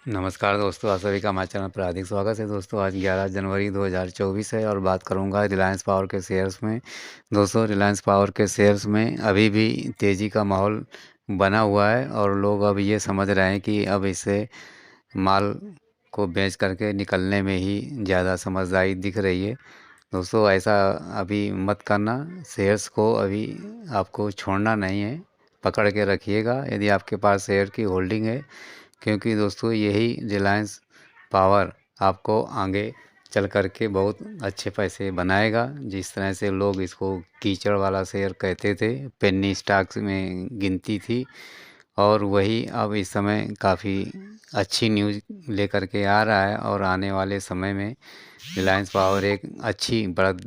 नमस्कार दोस्तों, आप सभी का हमारे चैनल पर हार्दिक स्वागत है। दोस्तों आज 11 जनवरी 2024 है और बात करूंगा रिलायंस पावर के शेयर्स में। दोस्तों रिलायंस पावर के शेयर्स में अभी भी तेज़ी का माहौल बना हुआ है और लोग अब ये समझ रहे हैं कि अब इससे माल को बेच करके निकलने में ही ज़्यादा समझदारी दिख रही है। दोस्तों ऐसा अभी मत करना, शेयर्स को अभी आपको छोड़ना नहीं है, पकड़ के रखिएगा यदि आपके पास शेयर की होल्डिंग है, क्योंकि दोस्तों यही रिलायंस पावर आपको आगे चल कर के बहुत अच्छे पैसे बनाएगा। जिस तरह से लोग इसको कीचड़ वाला शेयर कहते थे, पेन्नी स्टॉक्स में गिनती थी, और वही अब इस समय काफ़ी अच्छी न्यूज़ लेकर के आ रहा है और आने वाले समय में रिलायंस पावर एक अच्छी बढ़त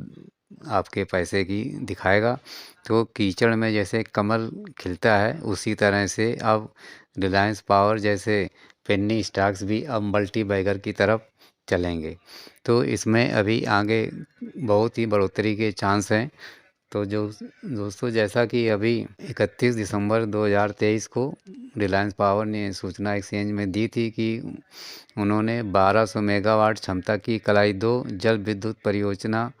आपके पैसे की दिखाएगा। तो कीचड़ में जैसे कमल खिलता है, उसी तरह से अब रिलायंस पावर जैसे पेन्नी स्टॉक्स भी अब मल्टी बैगर की तरफ चलेंगे। तो इसमें अभी आगे बहुत ही बढ़ोतरी के चांस हैं। तो जो दोस्तों, जैसा कि अभी 31 दिसंबर 2023 को रिलायंस पावर ने सूचना एक्सचेंज में दी थी कि उन्होंने 1200 मेगावाट क्षमता की कलाई 2 जल विद्युत परियोजना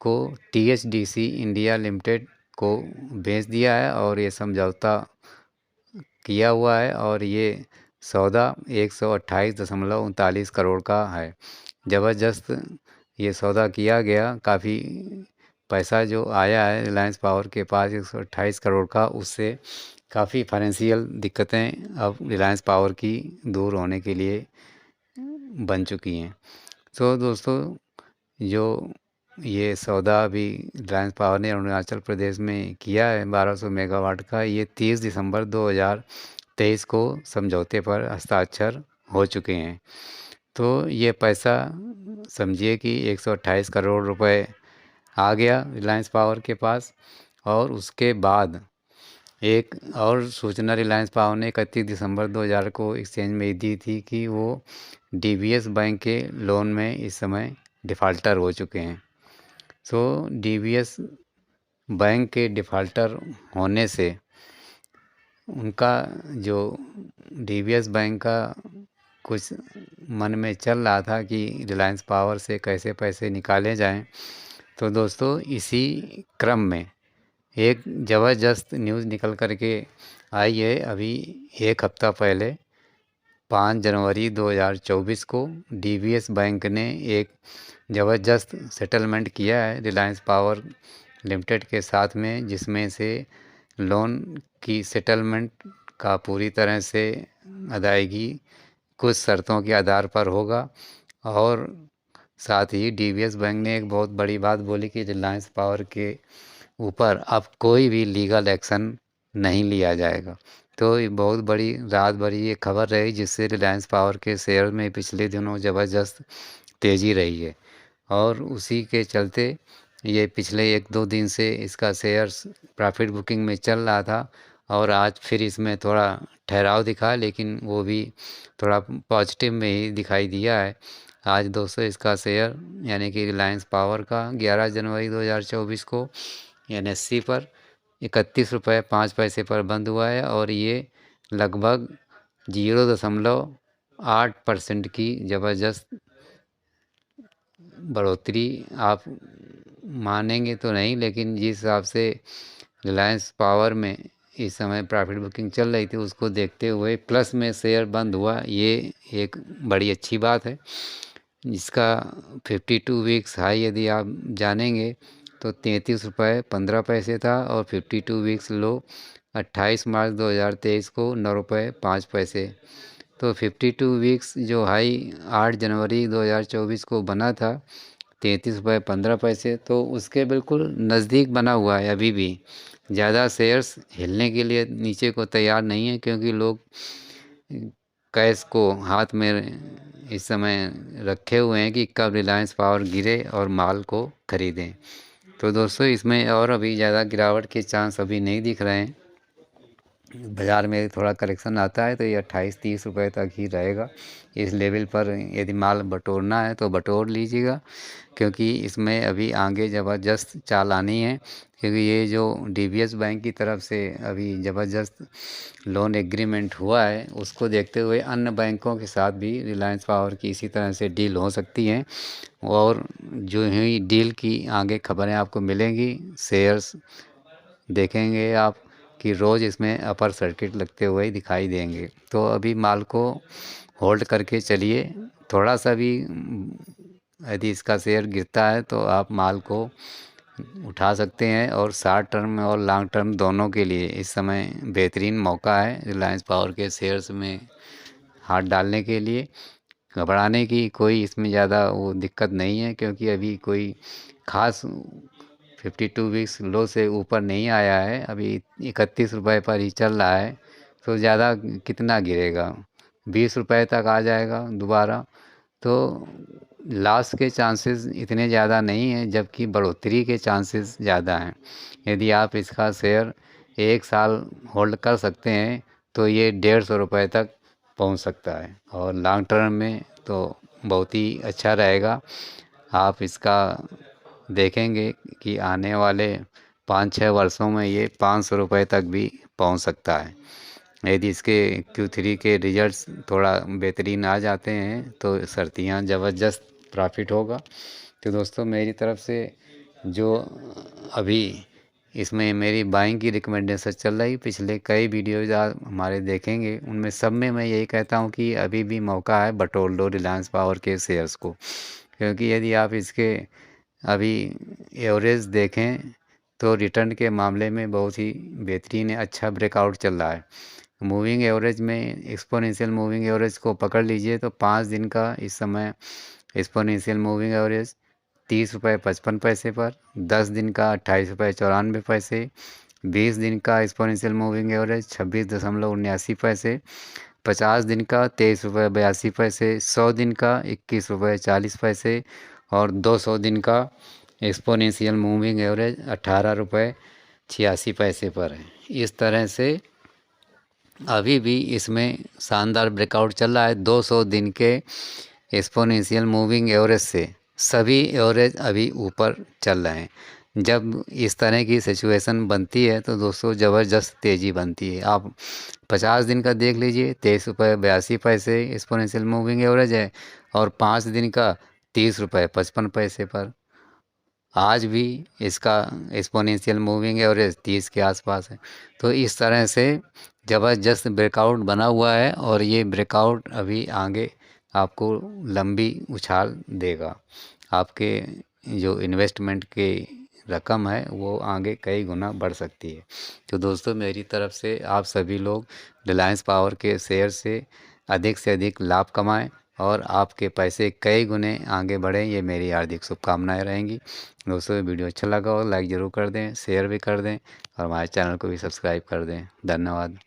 को THDC इंडिया लिमिटेड को बेच दिया है और ये समझौता किया हुआ है और ये सौदा 128.39 करोड़ का है। ज़बरदस्त ये सौदा किया गया, काफ़ी पैसा जो आया है रिलायंस पावर के पास 128 करोड़ का, उससे काफ़ी फाइनेंशियल दिक्कतें अब रिलायंस पावर की दूर होने के लिए बन चुकी हैं। तो दोस्तों, जो ये सौदा अभी रिलायंस पावर ने अरुणाचल प्रदेश में किया है 1200 मेगावाट का, ये 30 दिसंबर 2023 को समझौते पर हस्ताक्षर हो चुके हैं। तो ये पैसा समझिए कि 128 करोड़ रुपए आ गया रिलायंस पावर के पास। और उसके बाद एक और सूचना रिलायंस पावर ने 31 दिसंबर 2000 को एक्सचेंज में दी थी कि वो DBS बैंक के लोन में इस समय डिफ़ाल्टर हो चुके हैं। सो DBS बैंक के डिफ़ाल्टर होने से उनका जो DBS बैंक का कुछ मन में चल रहा था कि रिलायंस पावर से कैसे पैसे निकाले जाएं। तो दोस्तों इसी क्रम में एक ज़बरदस्त न्यूज़ निकल कर के आई है अभी एक हफ़्ता पहले। 5 जनवरी 2024 को DBS बैंक ने एक ज़बरदस्त सेटलमेंट किया है रिलायंस पावर लिमिटेड के साथ में, जिसमें से लोन की सेटलमेंट का पूरी तरह से अदायगी कुछ शर्तों के आधार पर होगा। और साथ ही DBS बैंक ने एक बहुत बड़ी बात बोली कि रिलायंस पावर के ऊपर अब कोई भी लीगल एक्शन नहीं लिया जाएगा। तो ये बहुत बड़ी रात भरी ये खबर रही, जिससे रिलायंस पावर के शेयर में पिछले दिनों ज़बरदस्त तेज़ी रही है। और उसी के चलते ये पिछले 1-2 दिन से इसका शेयर्स प्रॉफिट बुकिंग में चल रहा था और आज फिर इसमें थोड़ा ठहराव दिखा, लेकिन वो भी थोड़ा पॉजिटिव में ही दिखाई दिया है। आज दोस्तों इसका शेयर यानी कि रिलायंस पावर का 11 जनवरी 2024 को NSE पर 31 रुपये 5 पैसे पर बंद हुआ है और ये लगभग 0.8% की ज़बरदस्त बढ़ोतरी आप मानेंगे तो नहीं, लेकिन जिस हिसाब से रिलायंस पावर में इस समय प्रॉफिट बुकिंग चल रही थी उसको देखते हुए प्लस में शेयर बंद हुआ, ये एक बड़ी अच्छी बात है। जिसका 52 वीक्स हाई यदि आप जानेंगे तो 33 रुपये 15 पैसे था और 52 वीक्स लो 28 मार्च 2023 को 9 रुपये 5 पैसे। तो 52 वीक्स जो हाई 8 जनवरी 2024 को बना था 33 रुपये 15 पैसे, तो उसके बिल्कुल नज़दीक बना हुआ है अभी भी। ज़्यादा शेयर्स हिलने के लिए नीचे को तैयार नहीं है, क्योंकि लोग कैश को हाथ में इस समय रखे हुए हैं कि कब रिलायंस पावर गिरे और माल को खरीदें। तो दोस्तों इसमें और अभी ज़्यादा गिरावट के चांस अभी नहीं दिख रहे हैं। बाज़ार में थोड़ा करेक्शन आता है तो ये 28-30 रुपए तक ही रहेगा। इस लेवल पर यदि माल बटोरना है तो बटोर लीजिएगा, क्योंकि इसमें अभी आगे ज़बरदस्त चाल आनी है। क्योंकि ये जो डीबीएस बैंक की तरफ से अभी ज़बरदस्त लोन एग्रीमेंट हुआ है, उसको देखते हुए अन्य बैंकों के साथ भी रिलायंस पावर की इसी तरह से डील हो सकती है। और जो ही डील की आगे खबरें आपको मिलेंगी, शेयर्स देखेंगे आप कि रोज़ इसमें अपर सर्किट लगते हुए दिखाई देंगे। तो अभी माल को होल्ड करके चलिए। थोड़ा सा भी यदि इसका शेयर गिरता है तो आप माल को उठा सकते हैं, और शॉर्ट टर्म और लॉन्ग टर्म दोनों के लिए इस समय बेहतरीन मौका है रिलायंस पावर के शेयर्स में हाथ डालने के लिए। घबराने की कोई इसमें ज़्यादा वो दिक्कत नहीं है, क्योंकि अभी कोई ख़ास 52 वीक्स लो से ऊपर नहीं आया है। अभी 31 रुपए पर ही चल रहा है, तो ज़्यादा कितना गिरेगा, 20 रुपए तक आ जाएगा दोबारा, तो लॉस के चांसेस इतने ज़्यादा नहीं हैं, जबकि बढ़ोतरी के चांसेस ज़्यादा हैं। यदि आप इसका शेयर 1 साल होल्ड कर सकते हैं तो ये 150 रुपए तक पहुंच सकता है, और लॉन्ग टर्म में तो बहुत ही अच्छा रहेगा। आप इसका देखेंगे कि आने वाले 5-6 वर्षों में ये 500 रुपए तक भी पहुंच सकता है। यदि इसके Q3 के रिजल्ट्स थोड़ा बेहतरीन आ जाते हैं तो सर्तियाँ ज़बरदस्त प्रॉफिट होगा। तो दोस्तों, मेरी तरफ से जो अभी इसमें मेरी बाइंग की रिकमेंडेशन चल रही, पिछले कई वीडियोज़ आप हमारे देखेंगे, उनमें सब में मैं यही कहता हूँ कि अभी भी मौका है, बटोर लो रिलायंस पावर के शेयर्स को। क्योंकि यदि आप इसके अभी एवरेज देखें तो रिटर्न के मामले में बहुत ही बेहतरीन है, अच्छा ब्रेकआउट चल रहा है। मूविंग एवरेज में एक्सपोनेंशियल मूविंग एवरेज को पकड़ लीजिए तो 5 दिन का इस समय एक्सपोनेंशियल मूविंग एवरेज 30 रुपये 55 पैसे पर, 10 दिन का 28 रुपये 94 पैसे, 20 दिन का एक्सपोनेंशियल मूविंग एवरेज 26.79 पैसे, 50 दिन का 23 रुपये 82 पैसे, 100 दिन का 21 रुपये 40 पैसे, और 200 दिन का एक्सपोनेंशियल मूविंग एवरेज 18 रुपये 86 पैसे पर है। इस तरह से अभी भी इसमें शानदार ब्रेकआउट चल रहा है। 200 दिन के एक्सपोनेंशियल मूविंग एवरेज से सभी एवरेज अभी ऊपर चल रहे हैं। जब इस तरह की सिचुएशन बनती है तो दोस्तों ज़बरदस्त तेज़ी बनती है। आप 50 दिन का देख लीजिए, 23 रुपये 82 पैसे एक्सपोनेंशियल मूविंग एवरेज है, और 5 दिन का 30 रुपये 55 पैसे पर। आज भी इसका एक्सपोनेंशियल मूविंग एवरेज 30 के आसपास है। तो इस तरह से ज़बरदस्त ब्रेकआउट बना हुआ है, और ये ब्रेकआउट अभी आगे आपको लंबी उछाल देगा। आपके जो इन्वेस्टमेंट की रकम है वो आगे कई गुना बढ़ सकती है। तो दोस्तों, मेरी तरफ से आप सभी लोग रिलायंस पावर के शेयर से अधिक लाभ कमाएं, और आपके पैसे कई गुने आगे बढ़ें, ये मेरी हार्दिक शुभकामनाएं रहेंगी। दोस्तों, वीडियो अच्छा लगा हो लाइक ज़रूर कर दें, शेयर भी कर दें, और हमारे चैनल को भी सब्सक्राइब कर दें। धन्यवाद।